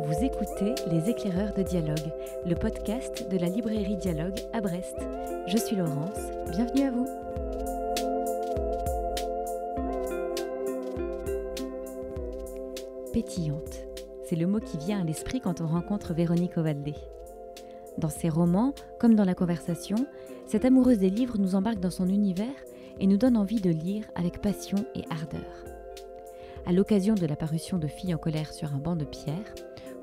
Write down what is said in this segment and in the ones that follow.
Vous écoutez Les Éclaireurs de Dialogue, le podcast de la librairie Dialogue à Brest. Je suis Laurence, bienvenue à vous. Pétillante, c'est le mot qui vient à l'esprit quand on rencontre Véronique Ovaldé. Dans ses romans, comme dans la conversation, cette amoureuse des livres nous embarque dans son univers et nous donne envie de lire avec passion et ardeur. À l'occasion de la parution de Filles en colère sur un banc de pierre,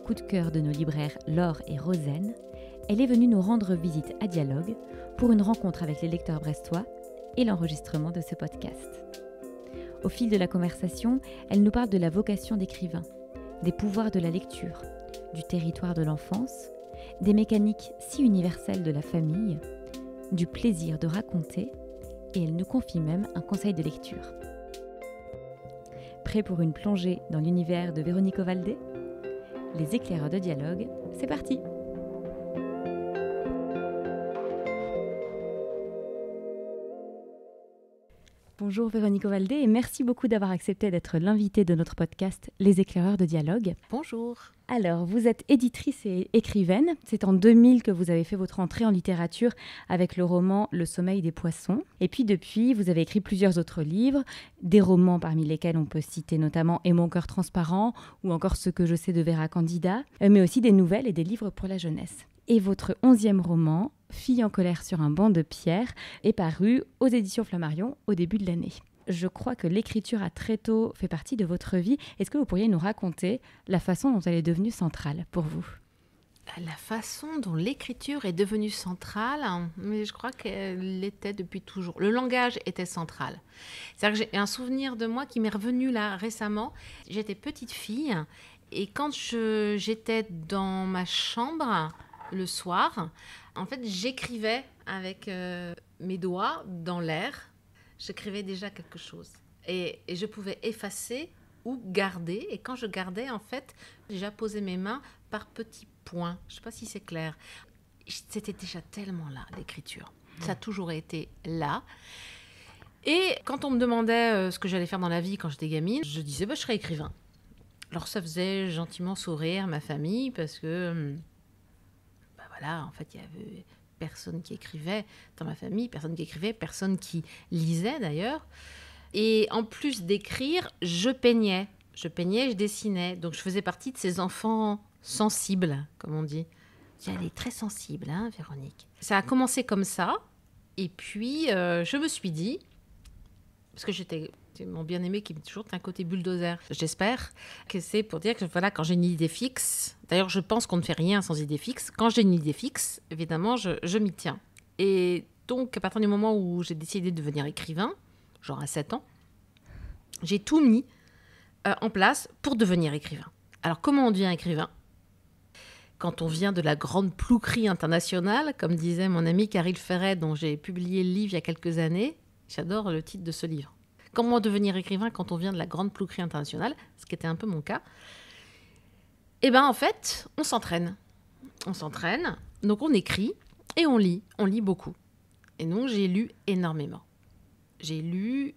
coup de cœur de nos libraires Laure et Rosen, elle est venue nous rendre visite à Dialogue pour une rencontre avec les lecteurs brestois et l'enregistrement de ce podcast. Au fil de la conversation, elle nous parle de la vocation d'écrivain, des pouvoirs de la lecture, du territoire de l'enfance, des mécaniques si universelles de la famille, du plaisir de raconter, et elle nous confie même un conseil de lecture. Prêt pour une plongée dans l'univers de Véronique Ovaldé ? Les éclaireurs de Dialogue, c'est parti! Bonjour Véronique Ovaldé et merci beaucoup d'avoir accepté d'être l'invitée de notre podcast Les Éclaireurs de Dialogue. Bonjour. Alors, vous êtes éditrice et écrivaine. C'est en 2000 que vous avez fait votre entrée en littérature avec le roman Le sommeil des poissons. Et puis depuis, vous avez écrit plusieurs autres livres, des romans parmi lesquels on peut citer notamment Et mon cœur transparent ou encore Ce que je sais de Vera Candida, mais aussi des nouvelles et des livres pour la jeunesse. Et votre 11e roman, Filles en colère sur un banc de pierre, est paru aux éditions Flammarion au début de l'année. Je crois que l'écriture a très tôt fait partie de votre vie. Est-ce que vous pourriez nous raconter la façon dont elle est devenue centrale pour vous ? La façon dont l'écriture est devenue centrale, mais je crois qu'elle l'était depuis toujours. Le langage était central. C'est-à-dire que j'ai un souvenir de moi qui m'est revenu là récemment. J'étais petite fille et quand j'étais dans ma chambre le soir, en fait, j'écrivais avec mes doigts dans l'air. J'écrivais déjà quelque chose. Et je pouvais effacer ou garder. Et quand je gardais, en fait, j'apposais mes mains par petits points. Je ne sais pas si c'est clair. C'était déjà tellement là, l'écriture. Ça a toujours été là. Et quand on me demandait ce que j'allais faire dans la vie quand j'étais gamine, je disais, je serais écrivain. Alors ça faisait gentiment sourire ma famille parce que... Voilà, en fait, il y avait personne qui écrivait dans ma famille, personne qui écrivait, personne qui lisait d'ailleurs. Et en plus d'écrire, je peignais, je dessinais. Donc, je faisais partie de ces enfants sensibles, comme on dit. Elle est très sensible, hein, Véronique. Ça a commencé comme ça. Et puis, je me suis dit, parce que c'est mon bien-aimé qui me dit toujours un côté bulldozer. J'espère que c'est pour dire que voilà, quand j'ai une idée fixe, d'ailleurs je pense qu'on ne fait rien sans idée fixe, quand j'ai une idée fixe, évidemment, je m'y tiens. Et donc, à partir du moment où j'ai décidé de devenir écrivain, genre à 7 ans, j'ai tout mis en place pour devenir écrivain. Alors, comment on devient écrivain ? Quand on vient de la grande plouquerie internationale, comme disait mon ami Caril Ferret, dont j'ai publié le livre il y a quelques années, j'adore le titre de ce livre. Comment devenir écrivain quand on vient de la grande plouquerie internationale, ce qui était un peu mon cas. Eh bien, en fait, on s'entraîne. On s'entraîne, donc on écrit et on lit. On lit beaucoup. Et donc, j'ai lu énormément. J'ai lu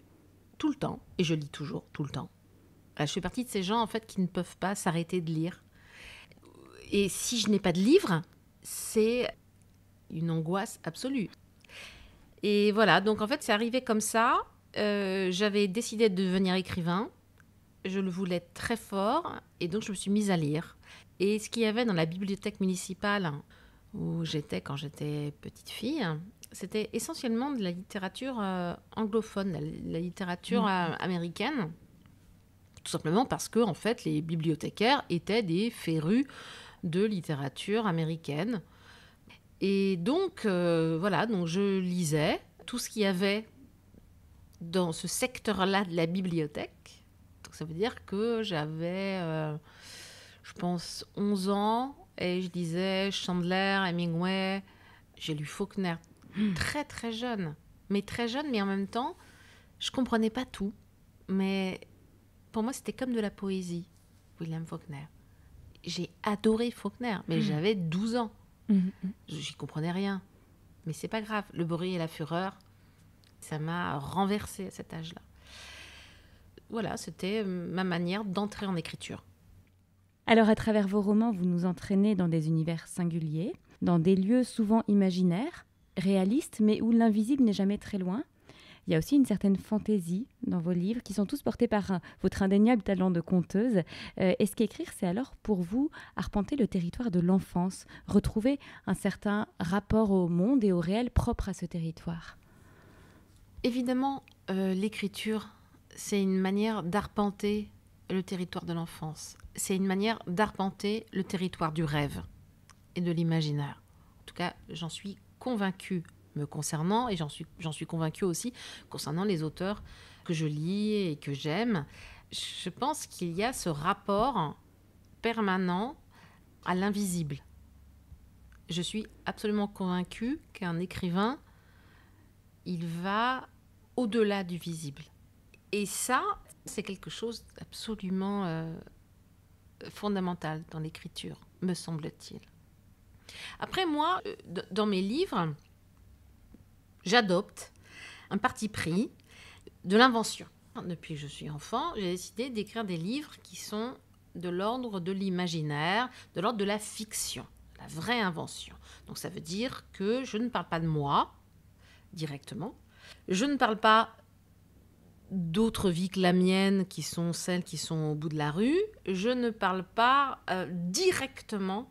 tout le temps, et je lis toujours tout le temps. Je fais partie de ces gens, en fait, qui ne peuvent pas s'arrêter de lire. Et si je n'ai pas de livre, c'est une angoisse absolue. Et voilà, donc en fait, c'est arrivé comme ça. J'avais décidé de devenir écrivain. Je le voulais très fort et donc je me suis mise à lire. Et ce qu'il y avait dans la bibliothèque municipale où j'étais quand j'étais petite fille, c'était essentiellement de la littérature anglophone, la littérature américaine. Tout simplement parce que en fait, les bibliothécaires étaient des férus de littérature américaine. Et donc, voilà, donc je lisais tout ce qu'il y avait dans ce secteur-là de la bibliothèque. Donc, ça veut dire que j'avais, je pense, 11 ans et je lisais Chandler, Hemingway. J'ai lu Faulkner très, très jeune. Mais en même temps, je ne comprenais pas tout. Mais pour moi, c'était comme de la poésie, William Faulkner. J'ai adoré Faulkner, mais j'avais 12 ans. J'y comprenais rien. Mais c'est pas grave. Le bruit et la fureur, ça m'a renversée à cet âge-là. Voilà, c'était ma manière d'entrer en écriture. Alors à travers vos romans, vous nous entraînez dans des univers singuliers, dans des lieux souvent imaginaires, réalistes, mais où l'invisible n'est jamais très loin. Il y a aussi une certaine fantaisie dans vos livres qui sont tous portés par votre indéniable talent de conteuse. Est-ce qu'écrire, c'est alors pour vous arpenter le territoire de l'enfance, retrouver un certain rapport au monde et au réel propre à ce territoire? Évidemment, l'écriture, c'est une manière d'arpenter le territoire de l'enfance. C'est une manière d'arpenter le territoire du rêve et de l'imaginaire. En tout cas, j'en suis convaincue me concernant, et j'en suis convaincue aussi concernant les auteurs que je lis et que j'aime. Je pense qu'il y a ce rapport permanent à l'invisible. Je suis absolument convaincue qu'un écrivain, il va au-delà du visible. Et ça, c'est quelque chose d'absolument fondamental dans l'écriture, me semble-t-il. Après, moi, dans mes livres, j'adopte un parti pris de l'invention. Depuis que je suis enfant, j'ai décidé d'écrire des livres qui sont de l'ordre de l'imaginaire, de l'ordre de la fiction, la vraie invention. Donc ça veut dire que je ne parle pas de moi directement, je ne parle pas d'autres vies que la mienne, qui sont celles qui sont au bout de la rue, je ne parle pas directement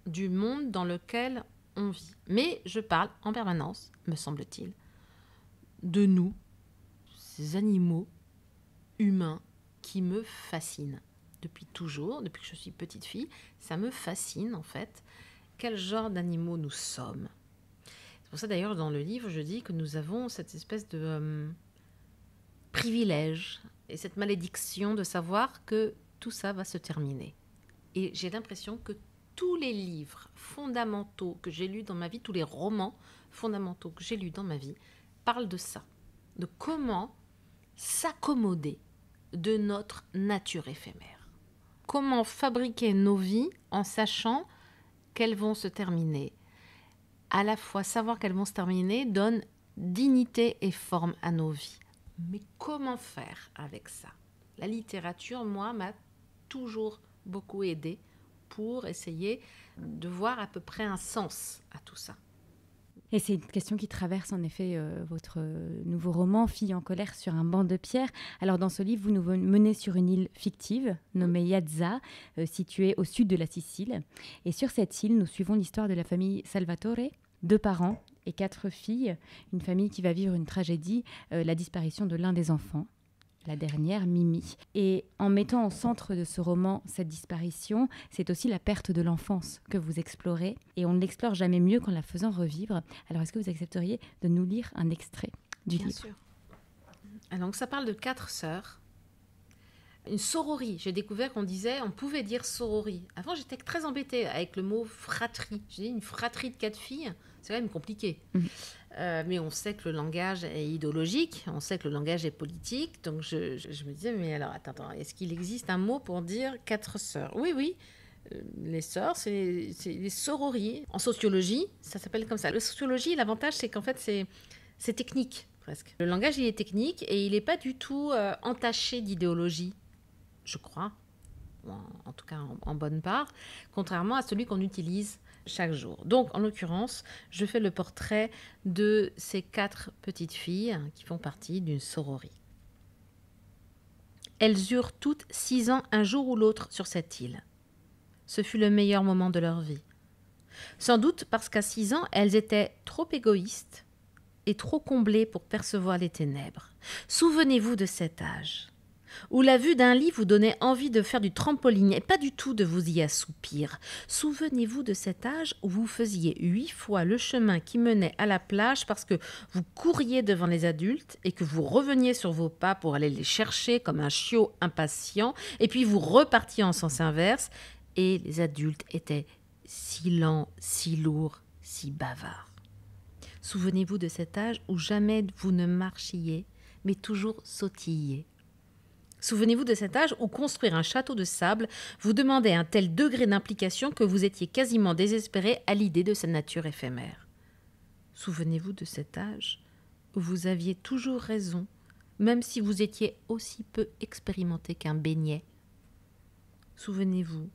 du monde dans lequel on vit. Mais je parle en permanence, me semble-t-il, de nous, ces animaux humains qui me fascinent. Depuis toujours, depuis que je suis petite fille, ça me fascine en fait, quel genre d'animaux nous sommes. C'est pour ça d'ailleurs dans le livre, je dis que nous avons cette espèce de privilège et cette malédiction de savoir que tout ça va se terminer. Et j'ai l'impression que tous les livres fondamentaux que j'ai lus dans ma vie, tous les romans fondamentaux que j'ai lus dans ma vie, parlent de ça, de comment s'accommoder de notre nature éphémère. Comment fabriquer nos vies en sachant qu'elles vont se terminer. À la fois, savoir qu'elles vont se terminer donne dignité et forme à nos vies. Mais comment faire avec ça? La littérature, moi, m'a toujours beaucoup aidée pour essayer de voir à peu près un sens à tout ça. Et c'est une question qui traverse en effet votre nouveau roman, Fille en colère sur un banc de pierre. Alors dans ce livre, vous nous menez sur une île fictive nommée Iazza, située au sud de la Sicile. Et sur cette île, nous suivons l'histoire de la famille Salvatore, 2 parents et 4 filles. Une famille qui va vivre une tragédie, la disparition de l'un des enfants. La dernière, Mimi. Et en mettant au centre de ce roman cette disparition, c'est aussi la perte de l'enfance que vous explorez. Et on ne l'explore jamais mieux qu'en la faisant revivre. Alors, est-ce que vous accepteriez de nous lire un extrait du livre? Bien sûr. Donc, ça parle de 4 sœurs. Une sororie. J'ai découvert qu'on pouvait dire sororie. Avant, j'étais très embêtée avec le mot fratrie. J'ai dit une fratrie de 4 filles, c'est quand même compliqué. Mais on sait que le langage est idéologique, on sait que le langage est politique. Donc je me disais, mais alors, attends, est-ce qu'il existe un mot pour dire 4 sœurs? Oui. Les sœurs, c'est les sorories. En sociologie, ça s'appelle comme ça. La sociologie, l'avantage, c'est qu'en fait, c'est technique, presque. Le langage, il est technique et il n'est pas du tout entaché d'idéologie, je crois, en tout cas en bonne part, contrairement à celui qu'on utilise chaque jour. Donc, en l'occurrence, je fais le portrait de ces 4 petites filles qui font partie d'une sororie. Elles eurent toutes 6 ans un jour ou l'autre sur cette île. Ce fut le meilleur moment de leur vie. Sans doute parce qu'à 6 ans, elles étaient trop égoïstes et trop comblées pour percevoir les ténèbres. Souvenez-vous de cet âge où la vue d'un lit vous donnait envie de faire du trampoline et pas du tout de vous y assoupir. Souvenez-vous de cet âge où vous faisiez 8 fois le chemin qui menait à la plage parce que vous couriez devant les adultes et que vous reveniez sur vos pas pour aller les chercher comme un chiot impatient et puis vous repartiez en sens inverse et les adultes étaient si lents, si lourds, si bavards. Souvenez-vous de cet âge où jamais vous ne marchiez mais toujours sautilliez. Souvenez-vous de cet âge où construire un château de sable vous demandait un tel degré d'implication que vous étiez quasiment désespéré à l'idée de sa nature éphémère. Souvenez-vous de cet âge où vous aviez toujours raison, même si vous étiez aussi peu expérimenté qu'un beignet. Souvenez-vous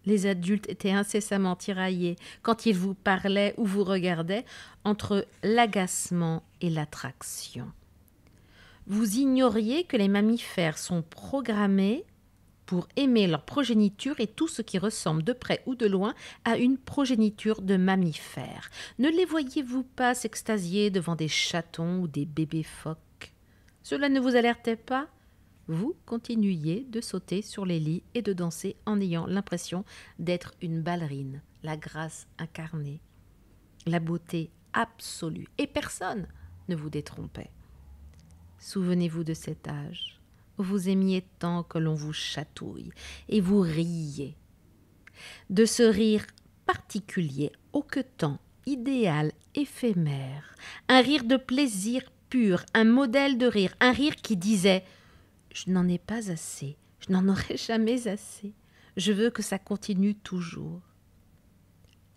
Les adultes étaient incessamment tiraillés quand ils vous parlaient ou vous regardaient entre l'agacement et l'attraction. Vous ignoriez que les mammifères sont programmés pour aimer leur progéniture et tout ce qui ressemble de près ou de loin à une progéniture de mammifères. Ne les voyiez-vous pas s'extasier devant des chatons ou des bébés phoques? Cela ne vous alertait pas? Vous continuiez de sauter sur les lits et de danser en ayant l'impression d'être une ballerine, la grâce incarnée, la beauté absolue, et personne ne vous détrompait. Souvenez-vous de cet âge où vous aimiez tant que l'on vous chatouille et vous riez. De ce rire particulier, hoquetant, idéal, éphémère, un rire de plaisir pur, un modèle de rire, un rire qui disait « Je n'en ai pas assez, je n'en aurai jamais assez, je veux que ça continue toujours. »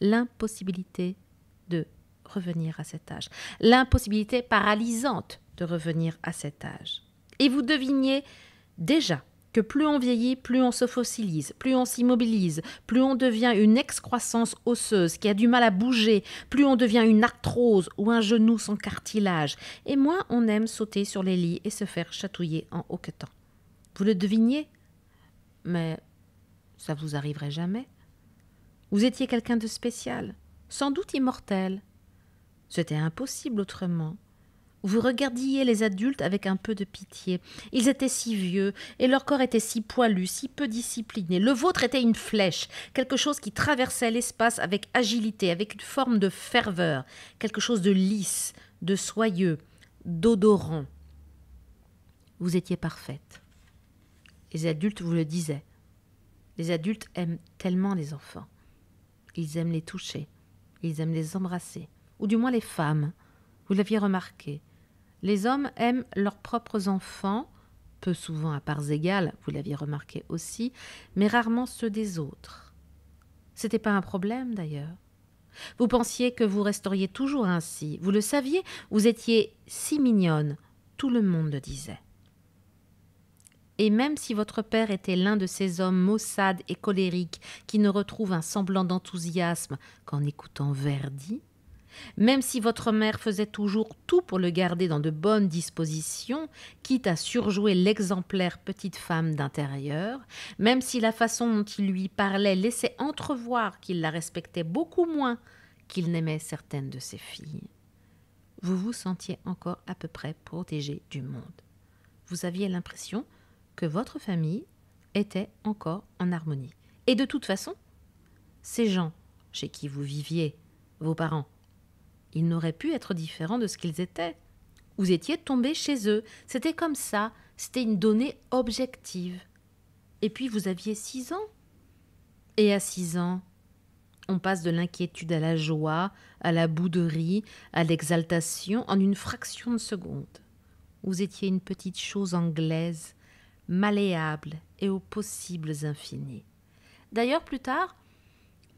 L'impossibilité de revenir à cet âge, l'impossibilité paralysante de revenir à cet âge. Et vous deviniez déjà que plus on vieillit, plus on se fossilise, plus on s'immobilise, plus on devient une excroissance osseuse qui a du mal à bouger, plus on devient une arthrose ou un genou sans cartilage, et moins on aime sauter sur les lits et se faire chatouiller en hoquetant. Vous le deviniez, mais ça vous arriverait jamais. Vous étiez quelqu'un de spécial, sans doute immortel. C'était impossible autrement. Vous regardiez les adultes avec un peu de pitié. Ils étaient si vieux, et leur corps était si poilu, si peu discipliné. Le vôtre était une flèche, quelque chose qui traversait l'espace avec agilité, avec une forme de ferveur, quelque chose de lisse, de soyeux, d'odorant. Vous étiez parfaite. Les adultes vous le disaient. Les adultes aiment tellement les enfants. Ils aiment les toucher, ils aiment les embrasser, ou du moins les femmes. Vous l'aviez remarqué. Les hommes aiment leurs propres enfants, peu souvent à parts égales, vous l'aviez remarqué aussi, mais rarement ceux des autres. C'était pas un problème d'ailleurs. Vous pensiez que vous resteriez toujours ainsi. Vous le saviez, vous étiez si mignonne, tout le monde le disait. Et même si votre père était l'un de ces hommes maussades et colériques qui ne retrouvent un semblant d'enthousiasme qu'en écoutant Verdi, même si votre mère faisait toujours tout pour le garder dans de bonnes dispositions, quitte à surjouer l'exemplaire petite femme d'intérieur, même si la façon dont il lui parlait laissait entrevoir qu'il la respectait beaucoup moins qu'il n'aimait certaines de ses filles, vous vous sentiez encore à peu près protégé du monde. Vous aviez l'impression que votre famille était encore en harmonie. Et de toute façon, ces gens chez qui vous viviez, vos parents, ils n'auraient pu être différents de ce qu'ils étaient. Vous étiez tombé chez eux. C'était comme ça. C'était une donnée objective. Et puis vous aviez 6 ans. Et à 6 ans, on passe de l'inquiétude à la joie, à la bouderie, à l'exaltation en une fraction de seconde. Vous étiez une petite chose anglaise, malléable et aux possibles infinis. D'ailleurs, plus tard,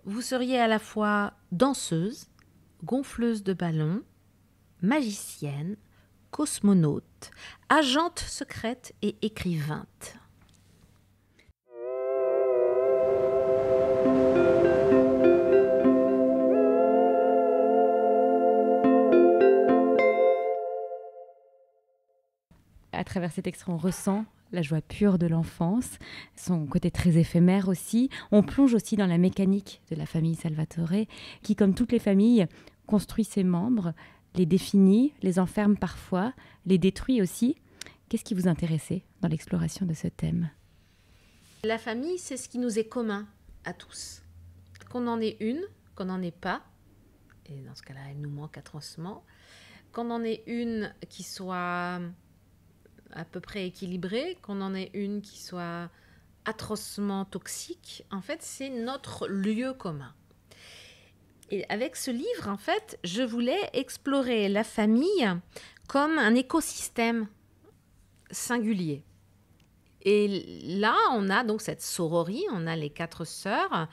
vous seriez à la fois danseuse, gonfleuse de ballons, magicienne, cosmonaute, agente secrète et écrivainte. À travers cet extrait, on ressent la joie pure de l'enfance, son côté très éphémère aussi. On plonge aussi dans la mécanique de la famille Salvatore, qui, comme toutes les familles, construit ses membres, les définit, les enferme parfois, les détruit aussi. Qu'est-ce qui vous intéressait dans l'exploration de ce thème? La famille, c'est ce qui nous est commun à tous. Qu'on en ait une, qu'on n'en ait pas, et dans ce cas-là, elle nous manque atrocement, qu'on en ait une qui soit à peu près équilibrée, qu'on en ait une qui soit atrocement toxique, en fait, c'est notre lieu commun. Et avec ce livre, en fait, je voulais explorer la famille comme un écosystème singulier. Et là, on a donc cette sororie, on a les 4 sœurs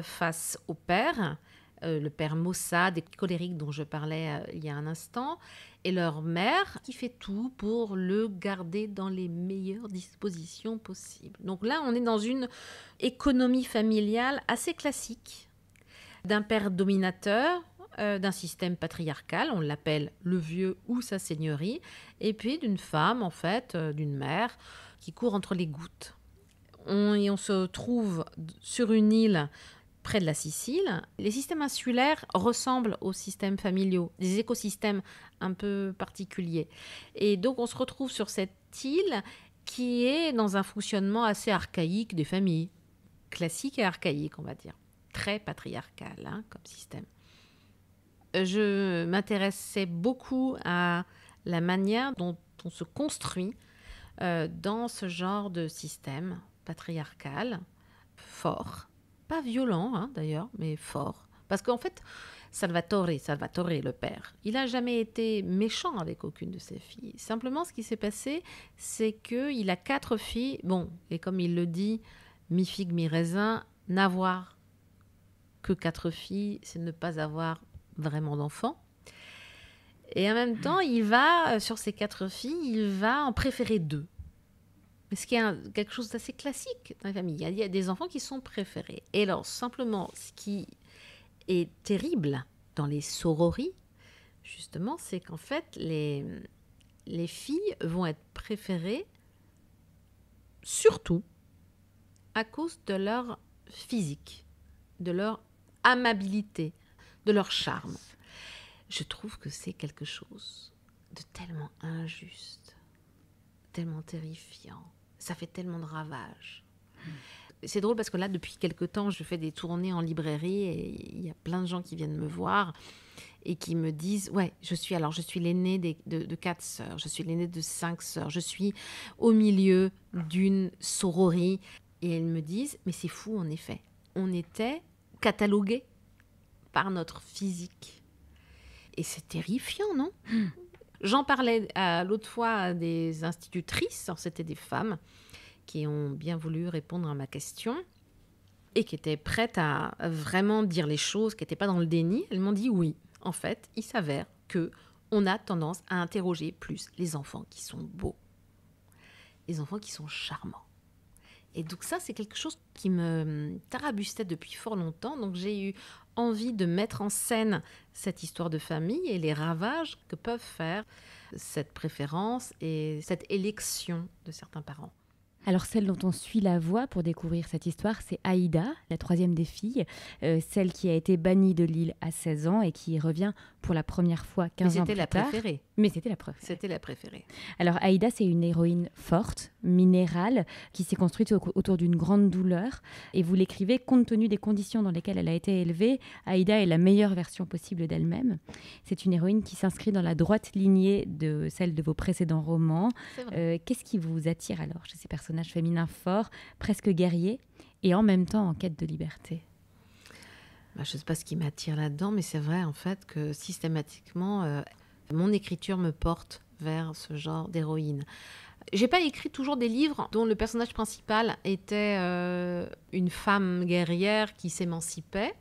face au père, le père maussade et colérique dont je parlais il y a un instant, et leur mère qui fait tout pour le garder dans les meilleures dispositions possibles. Donc là, on est dans une économie familiale assez classique, d'un père dominateur, d'un système patriarcal, on l'appelle le vieux ou sa seigneurie, et puis d'une femme, en fait, d'une mère qui court entre les gouttes. On se trouve sur une île près de la Sicile. Les systèmes insulaires ressemblent aux systèmes familiaux, des écosystèmes un peu particuliers. Et donc, on se retrouve sur cette île qui est dans un fonctionnement assez archaïque des familles. Classique et archaïque, on va dire. Très patriarcal comme système. Je m'intéressais beaucoup à la manière dont on se construit dans ce genre de système patriarcal, fort. Pas violent, d'ailleurs, mais fort. Parce qu'en fait, Salvatore, le père, il n'a jamais été méchant avec aucune de ses filles. Simplement, ce qui s'est passé, c'est qu'il a 4 filles. Bon, et comme il le dit, mi-figue, mi-raisin, n'avoir que 4 filles, c'est ne pas avoir vraiment d'enfants. Et en même temps, il va, sur ces 4 filles, il va en préférer 2. Ce qui est quelque chose d'assez classique dans la famille. Il y a des enfants qui sont préférés. Et alors, simplement, ce qui est terrible dans les sorories, justement, c'est qu'en fait, les filles vont être préférées surtout à cause de leur physique, de leur amabilité, de leur charme. Je trouve que c'est quelque chose de tellement injuste, tellement terrifiant. Ça fait tellement de ravages. C'est drôle parce que là, depuis quelque temps, je fais des tournées en librairie et il y a plein de gens qui viennent me voir et qui me disent « Ouais, je suis l'aînée de 4 sœurs, je suis l'aînée de 5 sœurs, je suis au milieu d'une sororie. » Et elles me disent « Mais c'est fou, en effet. On était catalogués par notre physique. » Et c'est terrifiant, non ? J'en parlais l'autre fois à des institutrices, alors c'était des femmes qui ont bien voulu répondre à ma question et qui étaient prêtes à vraiment dire les choses, qui n'étaient pas dans le déni. Elles m'ont dit oui, en fait, il s'avère qu'on a tendance à interroger plus les enfants qui sont beaux, les enfants qui sont charmants. Et donc ça, c'est quelque chose qui me tarabustait depuis fort longtemps. Donc j'ai eu envie de mettre en scène cette histoire de famille et les ravages que peuvent faire cette préférence et cette élection de certains parents. Alors celle dont on suit la voie pour découvrir cette histoire, c'est Aïda, la 3e des filles, celle qui a été bannie de l'île à 16 ans et qui revient pour la première fois 15 ans plus tard. Mais c'était la préférée. C'était la préférée. Alors Aïda, c'est une héroïne forte, minérale, qui s'est construite autour d'une grande douleur. Et vous l'écrivez, compte tenu des conditions dans lesquelles elle a été élevée, Aïda est la meilleure version possible d'elle-même. C'est une héroïne qui s'inscrit dans la droite lignée de celle de vos précédents romans. Qu'est-ce qui vous attire alors chez ces personnages féminins forts, presque guerriers, et en même temps en quête de liberté? Je ne sais pas ce qui m'attire là-dedans, mais c'est vrai en fait que systématiquement, mon écriture me porte vers ce genre d'héroïne. J'ai pas écrit toujours des livres dont le personnage principal était une femme guerrière qui s'émancipait,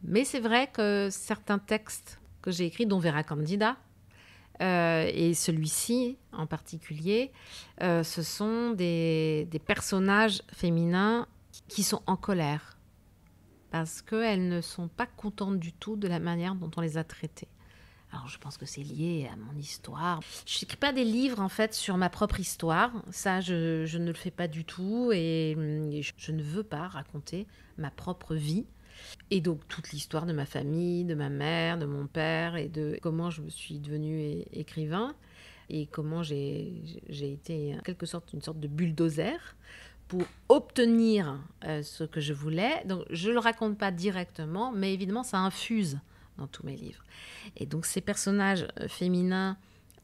mais c'est vrai que certains textes que j'ai écrits, dont Vera Candida, et celui-ci en particulier, ce sont des personnages féminins qui sont en colère parce qu'elles ne sont pas contentes du tout de la manière dont on les a traitées. Alors je pense que c'est lié à mon histoire. Je n'écris pas des livres en fait sur ma propre histoire, ça je ne le fais pas du tout et je ne veux pas raconter ma propre vie. Et donc toute l'histoire de ma famille, de ma mère, de mon père et de comment je me suis devenue écrivain et comment j'ai été en quelque sorte une sorte de bulldozer pour obtenir ce que je voulais. Donc je ne le raconte pas directement, mais évidemment ça infuse dans tous mes livres. Et donc ces personnages féminins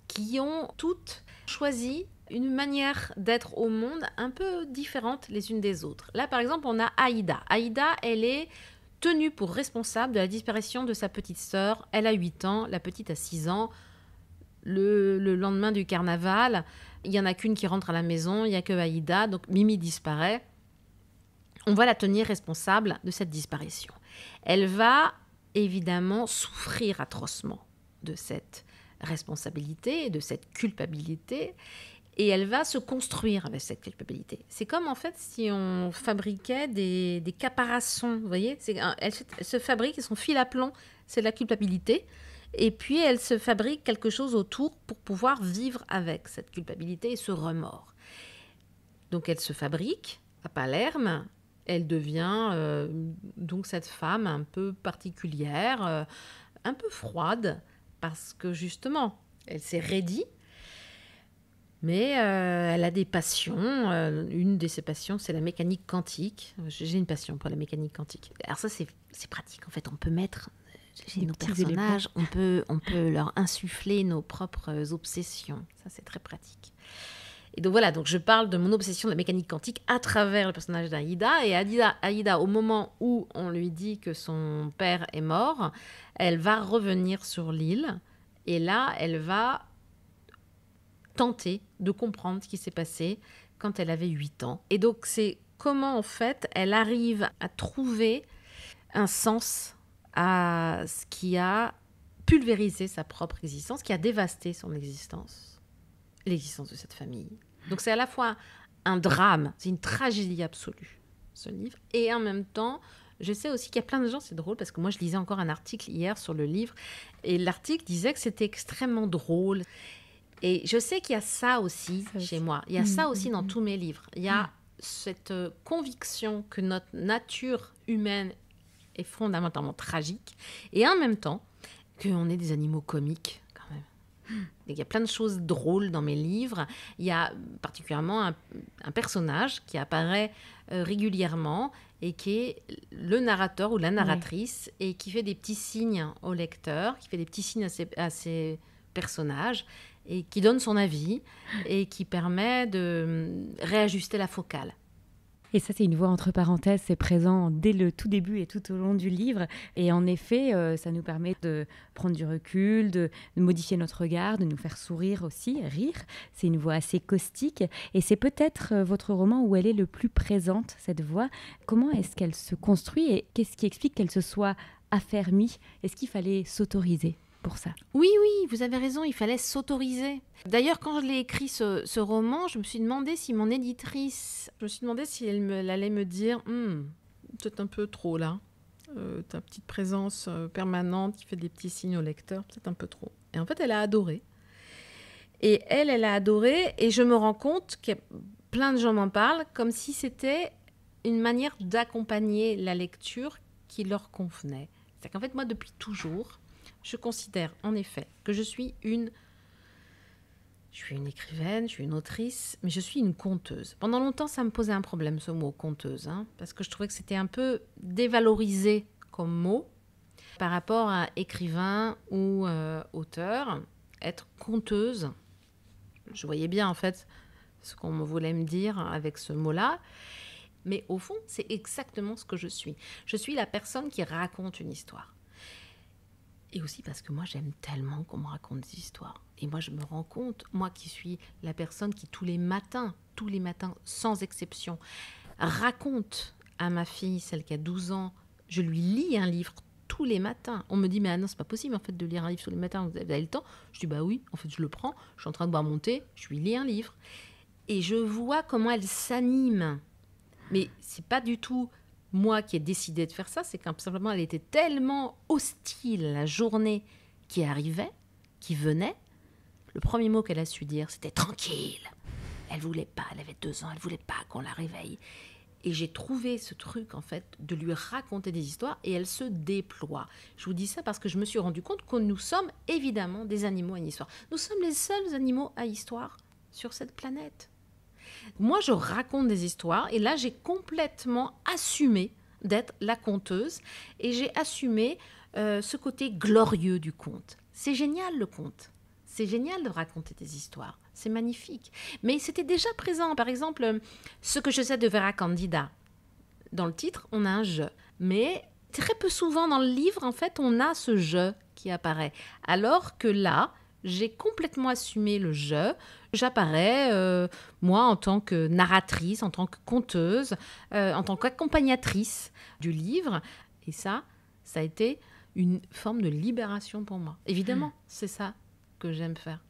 qui ont toutes choisi une manière d'être au monde un peu différente les unes des autres. Là par exemple on a Aïda. Aïda, elle est tenue pour responsable de la disparition de sa petite sœur. Elle a 8 ans, la petite a 6 ans. Le lendemain du carnaval, il n'y en a qu'une qui rentre à la maison, il n'y a que Aïda, donc Mimi disparaît. On va la tenir responsable de cette disparition. Elle va évidemment souffrir atrocement de cette responsabilité, de cette culpabilité, et elle va se construire avec cette culpabilité. C'est comme en fait si on fabriquait des caparaçons, vous voyez, elle se fabrique, et son fil à plomb, c'est la culpabilité, et puis elle se fabrique quelque chose autour pour pouvoir vivre avec cette culpabilité et ce remords. Donc elle se fabrique à Palerme, elle devient donc cette femme un peu particulière, un peu froide, parce que justement, elle s'est raidie, mais elle a des passions. Une de ses passions, c'est la mécanique quantique. J'ai une passion pour la mécanique quantique. Alors ça, c'est pratique. En fait, on peut mettre chez nos personnages, on peut leur insuffler nos propres obsessions. Ça, c'est très pratique. Et donc voilà, donc je parle de mon obsession de la mécanique quantique à travers le personnage d'Aïda. Et Aïda, au moment où on lui dit que son père est mort, elle va revenir sur l'île. Et là, elle va tenter de comprendre ce qui s'est passé quand elle avait 8 ans. Et donc, c'est comment, en fait, elle arrive à trouver un sens à ce qui a pulvérisé sa propre existence, qui a dévasté son existence, l'existence de cette famille. Donc, c'est à la fois un drame, c'est une tragédie absolue, ce livre. Et en même temps, je sais aussi qu'il y a plein de gens, c'est drôle, parce que moi, je lisais encore un article hier sur le livre, et l'article disait que c'était extrêmement drôle. Et je sais qu'il y a ça aussi chez moi. Il y a ça aussi dans tous mes livres. Il y a cette conviction que notre nature humaine est fondamentalement tragique, et en même temps, qu'on est des animaux comiques, quand même. Il y a plein de choses drôles dans mes livres. Il y a particulièrement un personnage qui apparaît régulièrement et qui est le narrateur ou la narratrice, et qui fait des petits signes au lecteur, qui fait des petits signes à ses personnages, et qui donne son avis et qui permet de réajuster la focale. Et ça, c'est une voix entre parenthèses, c'est présent dès le tout début et tout au long du livre. Et en effet, ça nous permet de prendre du recul, de modifier notre regard, de nous faire sourire aussi, rire. C'est une voix assez caustique. Et c'est peut-être votre roman où elle est le plus présente, cette voix. Comment est-ce qu'elle se construit et qu'est-ce qui explique qu'elle se soit affermie? Est-ce qu'il fallait s'autoriser pour ça? Oui, vous avez raison, il fallait s'autoriser. D'ailleurs, quand je l'ai écrit, ce roman, je me suis demandé si mon éditrice, elle allait me dire peut-être un peu trop là, ta petite présence permanente qui fait des petits signes au lecteur, peut-être un peu trop. Et en fait, elle a adoré. Et elle a adoré, et je me rends compte que plein de gens m'en parlent comme si c'était une manière d'accompagner la lecture qui leur convenait. C'est qu'en fait, moi, depuis toujours, je considère en effet que je suis une écrivaine, je suis une autrice, mais je suis une conteuse. Pendant longtemps, ça me posait un problème, ce mot conteuse, parce que je trouvais que c'était un peu dévalorisé comme mot par rapport à écrivain ou auteur. Être conteuse, je voyais bien en fait ce qu'on voulait me dire avec ce mot-là, mais au fond, c'est exactement ce que je suis. Je suis la personne qui raconte une histoire. Et aussi parce que moi, j'aime tellement qu'on me raconte des histoires. Et moi, je me rends compte, moi qui suis la personne qui tous les matins, sans exception, raconte à ma fille, celle qui a 12 ans, je lui lis un livre tous les matins. On me dit, mais non, c'est pas possible en fait de lire un livre tous les matins, vous avez le temps? Je dis, bah oui, en fait, je le prends, je suis en train de boire mon thé, je lui lis un livre. Et je vois comment elle s'anime. Mais c'est pas du tout moi qui ai décidé de faire ça, c'est qu'elle simplement elle était tellement hostile à la journée qui arrivait, qui venait. Le premier mot qu'elle a su dire, c'était tranquille. Elle voulait pas, elle avait 2 ans, elle voulait pas qu'on la réveille. Et j'ai trouvé ce truc en fait de lui raconter des histoires, et elle se déploie. Je vous dis ça parce que je me suis rendu compte que nous sommes évidemment des animaux à une histoire. Nous sommes les seuls animaux à histoire sur cette planète. Moi, je raconte des histoires, et là, j'ai complètement assumé d'être la conteuse, et j'ai assumé ce côté glorieux du conte. C'est génial, le conte. C'est génial de raconter des histoires. C'est magnifique. Mais c'était déjà présent. Par exemple, ce que je sais de Vera Candida. Dans le titre, on a un « je ». Mais très peu souvent dans le livre, en fait, on a ce « je » qui apparaît. Alors que là, j'ai complètement assumé le « je ». J'apparais, moi, en tant que narratrice, en tant que conteuse, en tant qu'accompagnatrice du livre. Et ça a été une forme de libération pour moi. Évidemment, c'est ça que j'aime faire.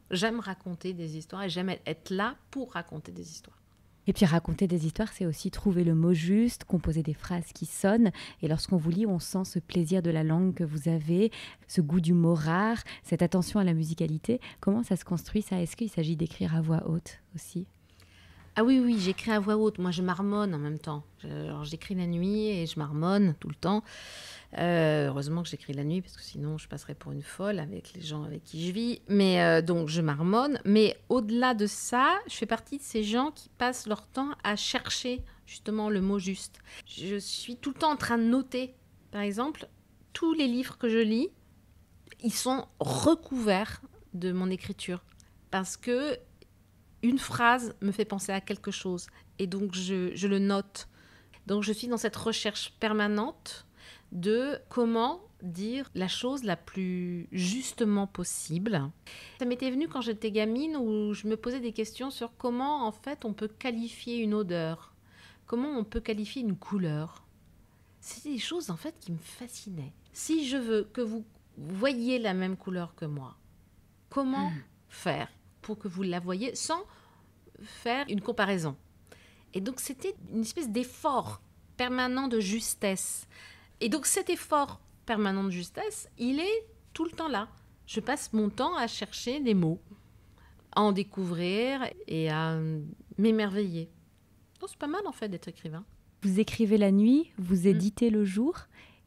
J'aime raconter des histoires et j'aime être là pour raconter des histoires. Et puis raconter des histoires, c'est aussi trouver le mot juste, composer des phrases qui sonnent. Et lorsqu'on vous lit, on sent ce plaisir de la langue que vous avez, ce goût du mot rare, cette attention à la musicalité. Comment ça se construit ça? Est-ce qu'il s'agit d'écrire à voix haute aussi? Ah oui, j'écris à voix haute. Moi, je marmonne en même temps. Alors, j'écris la nuit et je marmonne tout le temps. Heureusement que j'écris la nuit, parce que sinon, je passerais pour une folle avec les gens avec qui je vis. Mais donc, je marmonne. Mais au-delà de ça, je fais partie de ces gens qui passent leur temps à chercher justement le mot juste. Je suis tout le temps en train de noter. Par exemple, tous les livres que je lis, ils sont recouverts de mon écriture. Parce que une phrase me fait penser à quelque chose et donc je le note. Donc je suis dans cette recherche permanente de comment dire la chose la plus justement possible. Ça m'était venu quand j'étais gamine où je me posais des questions sur comment en fait on peut qualifier une odeur, comment on peut qualifier une couleur. C'est des choses en fait qui me fascinaient. Si je veux que vous voyez la même couleur que moi, comment faire pour que vous la voyiez sans faire une comparaison. Et donc, c'était une espèce d'effort permanent de justesse. Et donc, cet effort permanent de justesse, il est tout le temps là. Je passe mon temps à chercher des mots, à en découvrir et à m'émerveiller. Donc, c'est pas mal, en fait, d'être écrivain. Vous écrivez la nuit, vous éditez le jour.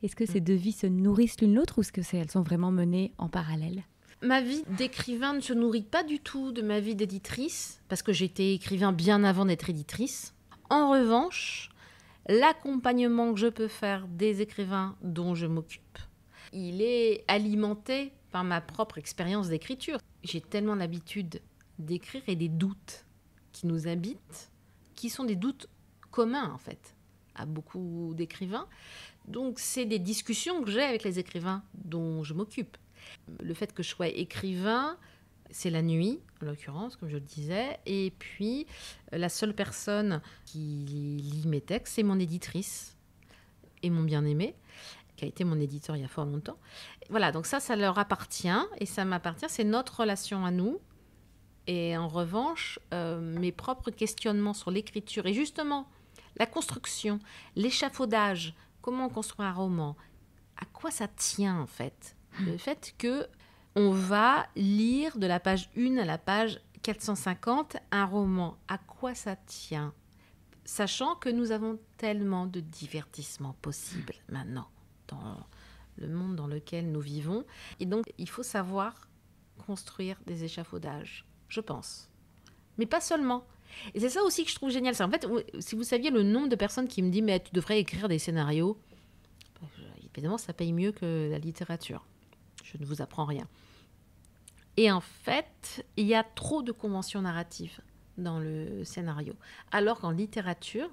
Est-ce que ces deux vies se nourrissent l'une l'autre ou est-ce qu'elles sont vraiment menées en parallèle? Ma vie d'écrivain ne se nourrit pas du tout de ma vie d'éditrice, parce que j'étais écrivain bien avant d'être éditrice. En revanche, l'accompagnement que je peux faire des écrivains dont je m'occupe, il est alimenté par ma propre expérience d'écriture. J'ai tellement l'habitude d'écrire et des doutes qui nous habitent, qui sont des doutes communs en fait, à beaucoup d'écrivains. Donc c'est des discussions que j'ai avec les écrivains dont je m'occupe. Le fait que je sois écrivain, c'est la nuit, en l'occurrence, comme je le disais. Et puis, la seule personne qui lit mes textes, c'est mon éditrice et mon bien-aimé, qui a été mon éditeur il y a fort longtemps. Voilà, donc ça leur appartient et ça m'appartient. C'est notre relation à nous. Et en revanche, mes propres questionnements sur l'écriture et justement la construction, l'échafaudage, comment on construit un roman, à quoi ça tient en fait ? Le fait qu'on va lire de la page 1 à la page 450 un roman, à quoi ça tient? Sachant que nous avons tellement de divertissements possibles maintenant dans le monde dans lequel nous vivons. Et donc, il faut savoir construire des échafaudages, je pense. Mais pas seulement. Et c'est ça aussi que je trouve génial. C'est en fait, si vous saviez le nombre de personnes qui me disent « mais tu devrais écrire des scénarios », évidemment, ça paye mieux que la littérature. Je ne vous apprends rien. Et en fait, il y a trop de conventions narratives dans le scénario. Alors qu'en littérature,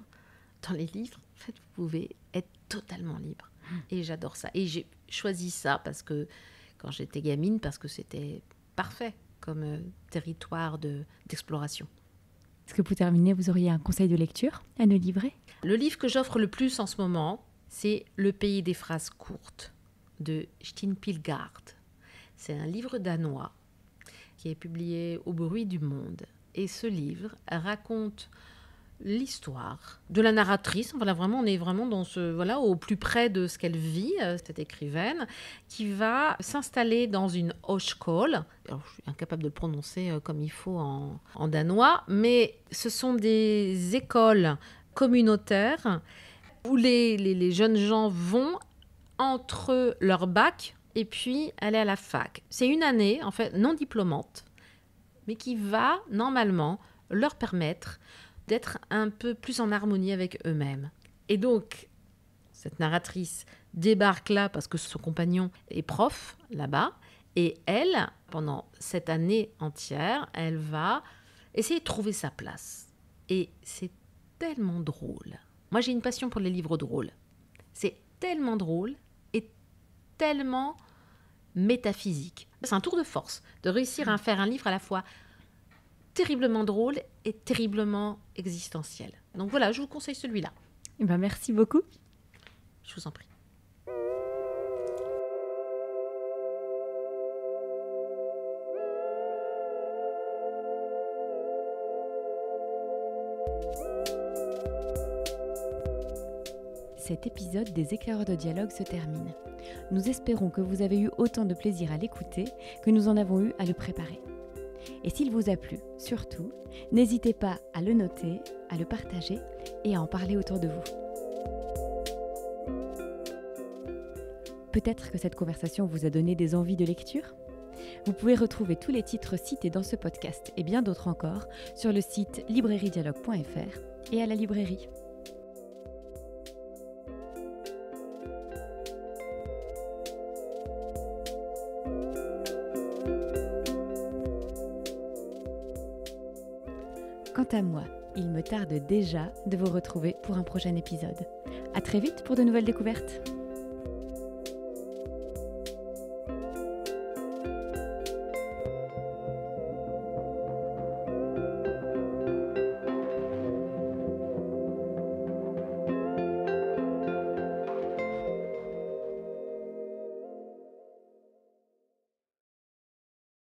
dans les livres, en fait, vous pouvez être totalement libre. Et j'adore ça. Et j'ai choisi ça parce que, quand j'étais gamine, parce que c'était parfait comme territoire d'exploration. Est-ce que pour terminer, vous auriez un conseil de lecture à nous livrer? Le livre que j'offre le plus en ce moment, c'est Le pays des phrases courtes de Stine Pilgaard. C'est un livre danois qui est publié au Bruit du Monde. Et ce livre raconte l'histoire de la narratrice. Voilà, vraiment, on est vraiment dans au plus près de ce qu'elle vit, cette écrivaine, qui va s'installer dans une højskole. Alors, je suis incapable de le prononcer comme il faut en danois, mais ce sont des écoles communautaires où les jeunes gens vont entre leur bac et puis aller à la fac. C'est une année, en fait, non diplômante, mais qui va, normalement, leur permettre d'être un peu plus en harmonie avec eux-mêmes. Et donc, cette narratrice débarque là parce que son compagnon est prof là-bas, et elle, pendant cette année entière, elle va essayer de trouver sa place. Et c'est tellement drôle. Moi, j'ai une passion pour les livres drôles. C'est tellement drôle et tellement métaphysique. C'est un tour de force de réussir à faire un livre à la fois terriblement drôle et terriblement existentiel. Donc voilà, je vous conseille celui-là. Merci beaucoup. Je vous en prie. cet épisode des Éclaireurs de dialogue se termine. Nous espérons que vous avez eu autant de plaisir à l'écouter que nous en avons eu à le préparer. Et s'il vous a plu, surtout, n'hésitez pas à le noter, à le partager et à en parler autour de vous. Peut-être que cette conversation vous a donné des envies de lecture ? Vous pouvez retrouver tous les titres cités dans ce podcast et bien d'autres encore sur le site librairiedialogue.fr et à la librairie. Quant à moi, il me tarde déjà de vous retrouver pour un prochain épisode. À très vite pour de nouvelles découvertes.